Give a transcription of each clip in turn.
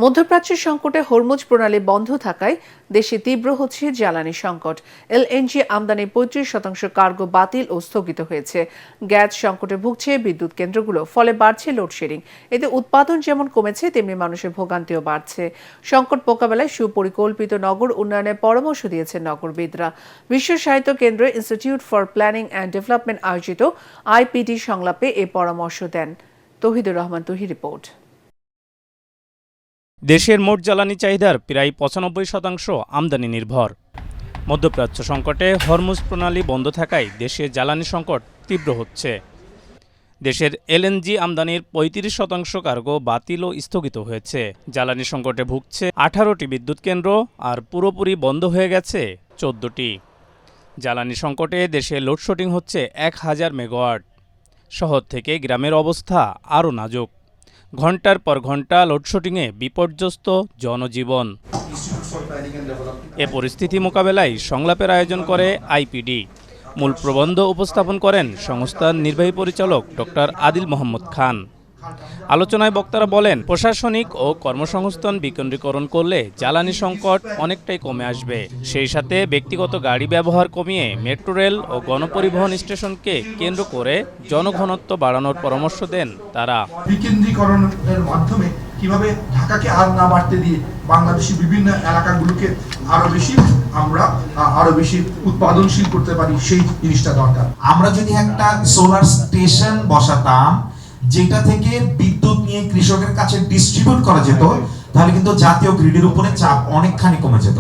মধ্যপ্রাচ্যের সংকটে হরমুজ প্রণালী বন্ধ থাকায় দেশে তীব্র হচ্ছে জ্বালানি সংকট। এলএনজি আমদানির ৩৫% কার্গো বাতিল ও স্থগিত হয়েছে। গ্যাস সংকটে ভুগছে বিদ্যুৎ কেন্দ্রগুলো, ফলে বাড়ছে লোডশেডিং। এতে উৎপাদন যেমন কমেছে, তেমনি মানুষের ভোগান্তিও বাড়ছে। সংকট মোকাবেলায় সুপরিকল্পিত নগর উন্নয়নের পরামর্শ দিয়েছেন নগরবিদরা। বিশ্ব সাহিত্য কেন্দ্র institute for planning and development আয়োজিত আইপিডি সংলাপে এ পরামর্শ দেন। তৌহিদুর রহমান তুহি রিপোর্ট। দেশের মোট জ্বালানি চাহিদার প্রায় ৯৫% আমদানি নির্ভর। মধ্যপ্রাচ্য সংকটে হরমুজ প্রণালী বন্ধ থাকায় দেশে জ্বালানি সংকট তীব্র হচ্ছে। দেশের এলএনজি আমদানির ৩৫% কার্গো বাতিল ও স্থগিত হয়েছে। জ্বালানি সংকটে ভুগছে ১৮টি বিদ্যুৎ কেন্দ্র, আর পুরোপুরি বন্ধ হয়ে গেছে ১৪টি। জ্বালানি সংকটে দেশে লোডশেডিং হচ্ছে ১,০০০ মেগাওয়াট। শহর থেকে গ্রামের অবস্থা আরও নাজুক। ঘণ্টার পর ঘণ্টা লোডশেডিংয়ে বিপর্যস্ত জনজীবন। এ পরিস্থিতি মোকাবেলায় সংলাপের আয়োজন করে আইপিডি। মূল প্রবন্ধ উপস্থাপন করেন সংস্থার নির্বাহী পরিচালক ডক্টর আদিল মোহাম্মদ খান। আলোচনায় বক্তারা বলেন, প্রশাসনিক ও কর্মসংস্থান বিকেন্দ্রীকরণ করলে জ্বালানি সংকট অনেকটাই কমে আসবে। সেই সাথে ব্যক্তিগত গাড়ি ব্যবহার কমিয়ে মেট্রো রেল ও গণপরিবহন স্টেশনকে কেন্দ্র করে জনঘনত্ব বাড়ানোর পরামর্শ দেন তারা। বিকেন্দ্রীকরণের মাধ্যমে কিভাবে ঢাকাকে আর না বাড়তে দিয়ে বাংলাদেশের বিভিন্ন এলাকাগুলোকে আরো বেশি উৎপাদনশীল করতে পারি, সেই জিনিসটা দরকার। আমরা যদি একটা সোলার স্টেশন বসাতাম যেটা থেকে বিদ্যুৎ নিয়ে কৃষকের কাছে ডিস্ট্রিবিউট করা যেত, তাহলে কিন্তু জাতীয় গ্রিডের উপরে চাপ অনেকখানি কমে যেত।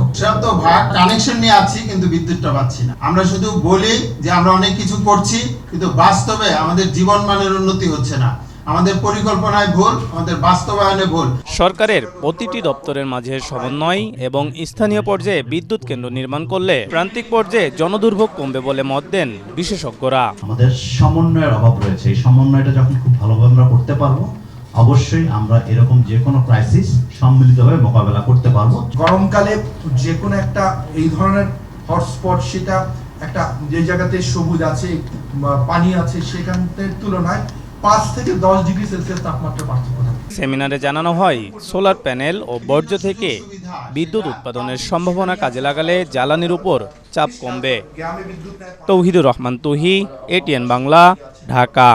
ভাগ কানেকশন নিয়ে আছি, কিন্তু বিদ্যুৎটা পাচ্ছি না। আমরা শুধু বলি যে আমরা অনেক কিছু করছি, কিন্তু বাস্তবে আমাদের জীবন মানের উন্নতি হচ্ছে না। আমাদের পরিকল্পনায় ভুল, আমাদের বাস্তবায়নে ভুল। সরকারের প্রতিটি দপ্তরের মাঝে সমন্বয় এবং স্থানীয় পর্যায়ে বিদ্যুৎ কেন্দ্র নির্মাণ করলে প্রান্তিক পর্যায়ে জনদুর্ভোগ কমবে বলে মত দেন বিশেষজ্ঞরা। আমাদের সমন্বয়ের অভাব রয়েছে। এই সমন্বয়টা যখন খুব ভালোভাবে আমরা করতে পারবো, অবশ্যই আমরা এরকম যে কোনো ক্রাইসিস সম্মিলিতভাবে মোকাবেলা করতে পারবো। গরমকালে যে কোনো একটা এই ধরনের হটস্পট, সেটা একটা যে জায়গাতে সবুজ আছে, পানি আছে, সেখানের তুলনায় ৫ থেকে ১০ ডিগ্রি সেলসিয়াস তাপমাত্রা পার্থক্য থাকে। সেমিনারে জানানো হয়, সোলার প্যানেল ও বর্জ্য থেকে বিদ্যুৎ উৎপাদনের সম্ভাবনা কাজে লাগালে জ্বালানির উপর চাপ কমবে। তৌহিদুর রহমান তুহি, এটিএন বাংলা, ঢাকা।